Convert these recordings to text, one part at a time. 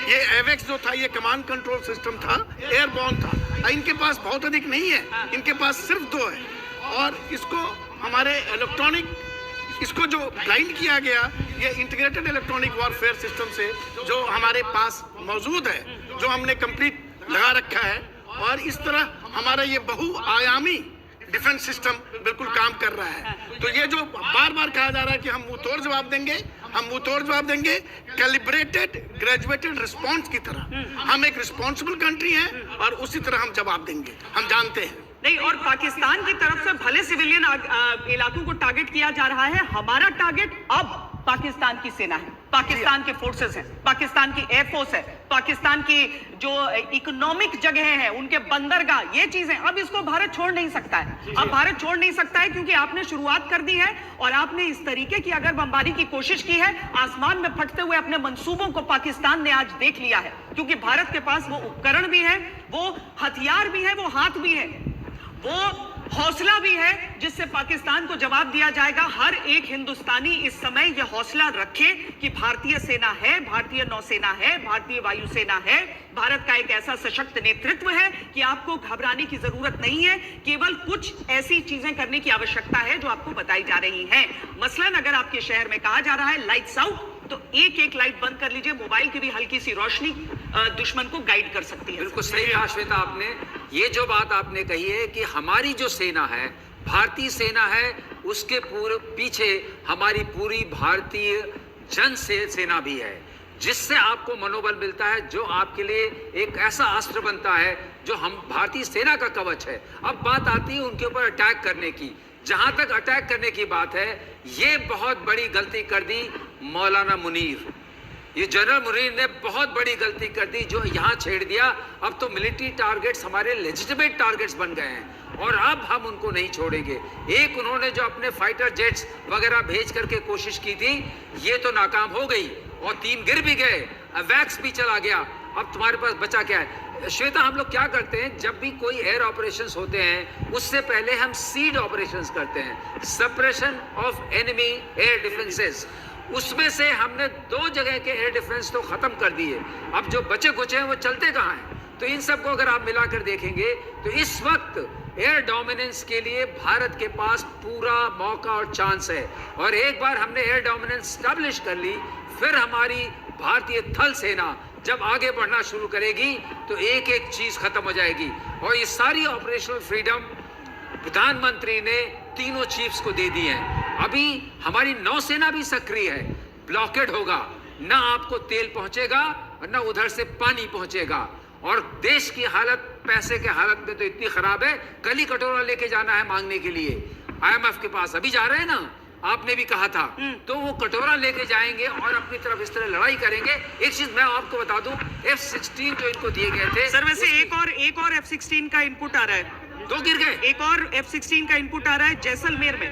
ये एवेक्स जो था ये कमांड कंट्रोल सिस्टम था, एयरबॉर्न था। इनके पास बहुत अधिक नहीं है, इनके पास सिर्फ 2 है। और इसको हमारे इलेक्ट्रॉनिक, इसको जो ब्लाइंड किया गया, ये इंटीग्रेटेड इलेक्ट्रॉनिक वॉरफेयर सिस्टम से जो हमारे पास मौजूद है, जो हमने कंप्लीट लगा रखा है। और इस तरह हमारा ये बहुआयामी डिफेंस सिस्टम बिल्कुल काम कर रहा है। तो ये जो बार बार कहा जा रहा है कि हम मुंह तोड़ जवाब देंगे, हम मुंह तोड़ जवाब देंगे, कैलिब्रेटेड ग्रेजुएटेड रिस्पॉन्स की तरह। हम एक रिस्पॉन्सिबल कंट्री हैं और उसी तरह हम जवाब देंगे, हम जानते हैं। नहीं, और पाकिस्तान की तरफ से भले सिविलियन इलाकों को टारगेट किया जा रहा है, हमारा टारगेट अब पाकिस्तान की सेना है, पाकिस्तान के फोर्सेस हैं, पाकिस्तान की एयरफोर्स है, पाकिस्तान की जो इकोनॉमिक जगह है, उनके बंदरगाह, ये चीजें अब इसको भारत छोड़ नहीं सकता है। अब भारत छोड़ नहीं सकता है क्योंकि आपने शुरुआत कर दी है और आपने इस तरीके की अगर बमबारी की कोशिश की है, आसमान में फटते हुए अपने मंसूबों को पाकिस्तान ने आज देख लिया है। क्योंकि भारत के पास वो उपकरण भी है, वो हथियार भी है, वो हाथ भी है, वो हौसला भी है जिससे पाकिस्तान को जवाब दिया जाएगा। हर एक हिंदुस्तानी इस समय यह हौसला रखे कि भारतीय सेना है, भारतीय नौसेना है, भारतीय वायुसेना है, भारत का एक ऐसा सशक्त नेतृत्व है कि आपको घबराने की जरूरत नहीं है। केवल कुछ ऐसी चीजें करने की आवश्यकता है जो आपको बताई जा रही हैं। मसलन अगर आपके शहर में कहा जा रहा है लाइट्स आउट, तो एक लाइट बंद कर लीजिए, मोबाइल की भी हल्की सी रोशनी दुश्मन को गाइड कर सकती है। बिल्कुल सही कहा श्वेता आपने। ये जो बात आपने कही है कि हमारी जो सेना है, भारतीय सेना है, उसके पूरे पीछे हमारी पूरी भारतीय जन सेना भी है, जिससे आपको मनोबल मिलता है, जो आपके लिए एक ऐसा अस्त्र बनता है जो हम भारतीय सेना का कवच है। अब बात आती है उनके ऊपर अटैक करने की। जहां तक अटैक करने की बात है, ये बहुत बड़ी गलती कर दी मौलाना मुनीर, ये जनरल मुनीर ने बहुत बड़ी गलती कर दी जो यहाँ छेड़ दिया। अब तो मिलिट्री टारगेट्स हमारे लेजिटिमेट टारगेट्स बन गए हैं और अब हम उनको नहीं छोड़ेंगे। एक उन्होंने जो अपने फाइटर जेट्स वगैरह भेज करके कोशिश की थी, ये तो नाकाम हो गई और 3 गिर भी गए, वैक्स भी चला गया। अब तुम्हारे पास बचा क्या है? श्वेता, हम लोग क्या करते हैं, जब भी कोई एयर ऑपरेशंस होते हैं उससे पहले हम सीड ऑपरेशंस करते हैं, suppression of enemy air defences. उसमें से हमने 2 जगह के एयर डिफेंस तो खत्म कर दिए, अब जो बचे कुचे हैं वो चलते कहाँ हैं? तो इन सबको अगर आप मिलाकर देखेंगे तो इस वक्त एयर डोमिनेंस के लिए भारत के पास पूरा मौका और चांस है। और एक बार हमने एयर डोमिनेंस स्टैब्लिश कर ली, फिर हमारी भारतीय थल सेना जब आगे बढ़ना शुरू करेगी तो एक एक चीज खत्म हो जाएगी। और ये सारी ऑपरेशनल फ्रीडम प्रधानमंत्री ने तीनों चीफ्स को दे दी है। अभी हमारी नौसेना भी सक्रिय है, ब्लॉकेड होगा, ना आपको तेल पहुंचेगा और ना उधर से पानी पहुंचेगा। और देश की हालत, पैसे के हालत में तो इतनी खराब है, कल ही कटोरा लेके जाना है मांगने के लिए IMF के पास। अभी जा रहे हैं ना, आपने भी कहा था, तो वो कटोरा लेके जाएंगे और अपनी तरफ इस तरह लड़ाई करेंगे। एक चीज मैं आपको बता दूं, F-16 जो इनको दिए गए थे, सर वैसे एक और F-16 का इनपुट आ रहा है, 2 गिर गए। एक और F-16 का इनपुट आ रहा है जैसलमेर में,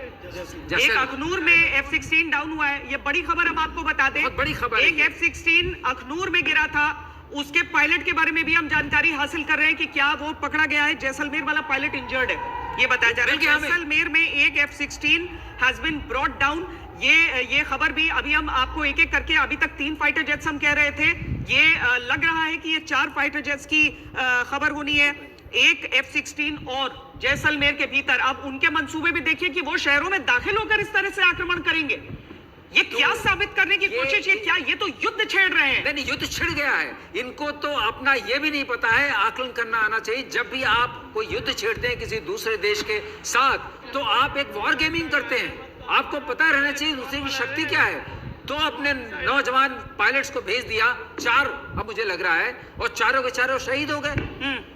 एक अखनूर में F-16 डाउन हुआ है। ये बड़ी खबर हम आपको बता दें, बहुत बड़ी खबर है। एक F-16 अखनूर में गिरा था, उसके पायलट के बारे में भी हम जानकारी हासिल कर रहे हैं कि क्या वो पकड़ा गया है। जैसलमेर वाला पायलट इंजर्ड है, ये बताया जा रहा है। जैसलमेर में एक F-16 has been brought down. ये खबर भी अभी हम आपको एक एक करके, अभी तक 3 फाइटर जेट्स हम कह रहे थे, ये लग रहा है कि ये 4 फाइटर जेट्स की खबर होनी है। एक F-16 और जैसलमेर के भीतर। अब उनके मंसूबे भी देखिए कि वो शहरों में दाखिल होकर इस तरह से आक्रमण करेंगे। ये क्या साबित करने की कोशिश है? क्या ये तो युद्ध छेड़ रहे हैं? नहीं, युद्ध छिड़ गया है। इनको तो अपना ये भी नहीं पता है, आकलन करना आना चाहिए। जब भी आप कोई युद्ध छेड़ते हैं किसी दूसरे देश के साथ, तो आप एक वॉर गेमिंग करते हैं। आपको पता रहना चाहिए दूसरे की शक्ति क्या है। तो अपने नौजवान पायलट्स को भेज दिया, 4 अब मुझे लग रहा है, और चारों के चारों शहीद हो गए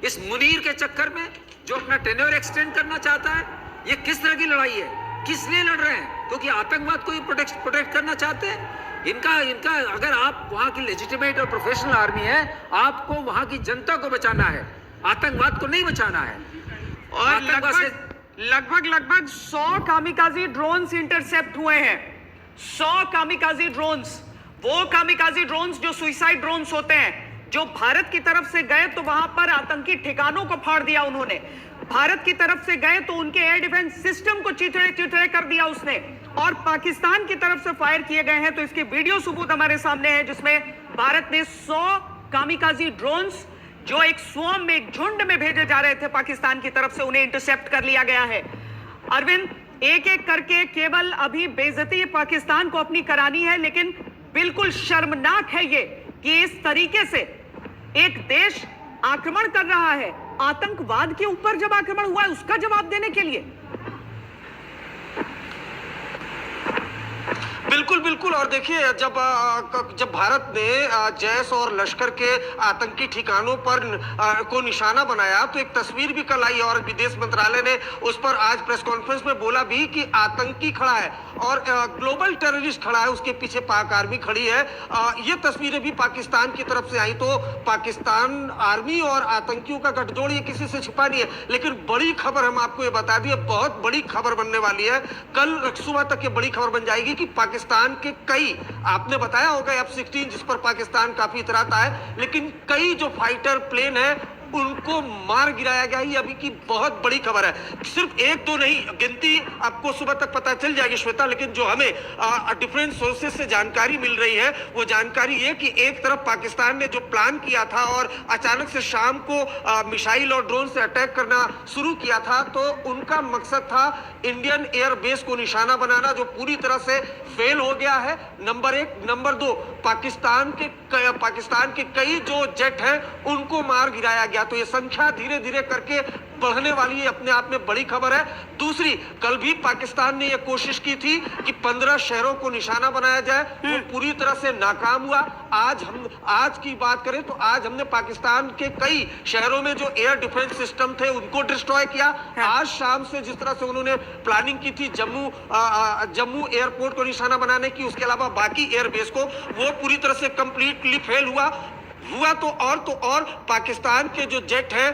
इस मुनीर के चक्कर में, जो अपना टेन्योर एक्सटेंड करना चाहता है। ये किस तरह की लड़ाई है? किस लिए लड़ रहे हैं? क्योंकि आतंकवाद को ही प्रोटेक्ट करना चाहते हैं। इनका अगर आप वहां की लेजिटिमेट और प्रोफेशनल आर्मी है, आपको वहां की जनता को बचाना है, आतंकवाद को नहीं बचाना है। और लगभग 100 कामिकाजी ड्रोन्स इंटरसेप्ट हुए हैं। 100 कामिकाजी ड्रोन्स, वो कामिकाजी ड्रोन्स जो सुइसाइड ड्रोन्स होते हैं, जो भारत की तरफ से गए तो वहां पर आतंकी ठिकानों को फाड़ दिया उन्होंने। भारत की तरफ से गए तो उनके एयर डिफेंस सिस्टम को चिथड़े कर दिया उसने। और पाकिस्तान की तरफ से फायर किए गए हैं तो इसके वीडियो सबूत हमारे सामने है, जिसमें भारत ने 100 कामिकाजी ड्रोन्स जो एक स्वॉर्म में, एक झुंड में भेजे जा रहे थे पाकिस्तान की तरफ से, उन्हें इंटरसेप्ट कर लिया गया है। अरविंद, एक एक करके केवल अभी बेइज्जती पाकिस्तान को अपनी करानी है, लेकिन बिल्कुल शर्मनाक है ये कि इस तरीके से एक देश आक्रमण कर रहा है, आतंकवाद के ऊपर जब आक्रमण हुआ है उसका जवाब देने के लिए। बिल्कुल बिल्कुल। और देखिए, जब भारत ने जैश और लश्कर के आतंकी ठिकानों पर को निशाना बनाया, तो एक तस्वीर भी कल आई और विदेश मंत्रालय ने उस पर आज प्रेस कॉन्फ्रेंस में बोला भी कि आतंकी खड़ा है और ग्लोबल टेररिस्ट खड़ा है, उसके पीछे पाक आर्मी खड़ी है। ये तस्वीरें भी पाकिस्तान की तरफ से आई। तो पाकिस्तान आर्मी और आतंकियों का गठजोड़ ये किसी से छिपा नहीं है। लेकिन बड़ी खबर हम आपको ये बता दी, बहुत बड़ी खबर बनने वाली है। कल सुबह तक ये बड़ी खबर बन जाएगी कि पाकिस्तान के कई, आपने बताया होगा F-16 जिस पर पाकिस्तान काफी इतराता है, लेकिन कई जो फाइटर प्लेन है उनको मार गिराया गया। ये अभी की बहुत बड़ी खबर है। सिर्फ एक दो नहीं, गिनती आपको सुबह तक पता चल जाएगी श्वेता, लेकिन जो हमें डिफरेंट सोर्सेज से जानकारी मिल रही है वो जानकारी ये कि एक तरफ पाकिस्तान ने जो प्लान किया था और अचानक से शाम को मिसाइल और ड्रोन से अटैक करना शुरू किया था, तो उनका मकसद था इंडियन एयर बेस को निशाना बनाना, जो पूरी तरह से फेल हो गया है। नंबर एक। नंबर दो, पाकिस्तान के कई जो जेट हैं उनको मार गिराया गया। तो ये संख्या धीरे धीरे करके बढ़ने वाली है, अपने आप में बड़ी खबर है। दूसरी, कल भी पाकिस्तान ने यह कोशिश की थी कि 15 शहरों को निशाना बनाया जाए, वो पूरी तरह से नाकाम हुआ। आज की बात करें तो आज हमने पाकिस्तान के कई शहरों में जो एयर डिफेंस सिस्टम थे उनको डिस्ट्रॉय किया। आज शाम से जिस तरह से उन्होंने प्लानिंग की थी जम्मू एयरपोर्ट को निशाना बनाने की, उसके अलावा बाकी एयरबेस को, वो पूरी तरह से कंप्लीटली फेल हुआ तो और पाकिस्तान के जो जेट है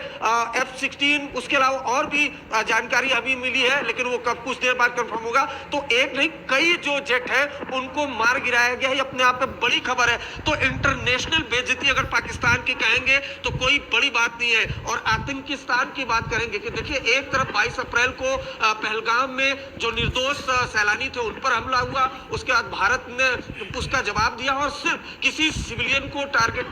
F-16, उसके अलावा और भी जानकारी अभी मिली है, लेकिन वो कब कुछ देर बाद कंफर्म होगा। तो एक नहीं, कई जो जेट है उनको मार गिराया गया है। अपने आप में बड़ी खबर है। तो इंटरनेशनल बेइज्जती अगर पाकिस्तान की कहेंगे तो कोई बड़ी बात नहीं है। और आतंकिस्तान की बात करेंगे कि देखिए, एक तरफ 22 अप्रैल को पहलगाम में जो निर्दोष सैलानी थे उन पर हमला हुआ, उसके बाद भारत ने उसका जवाब दिया और सिर्फ किसी सिविलियन को टारगेट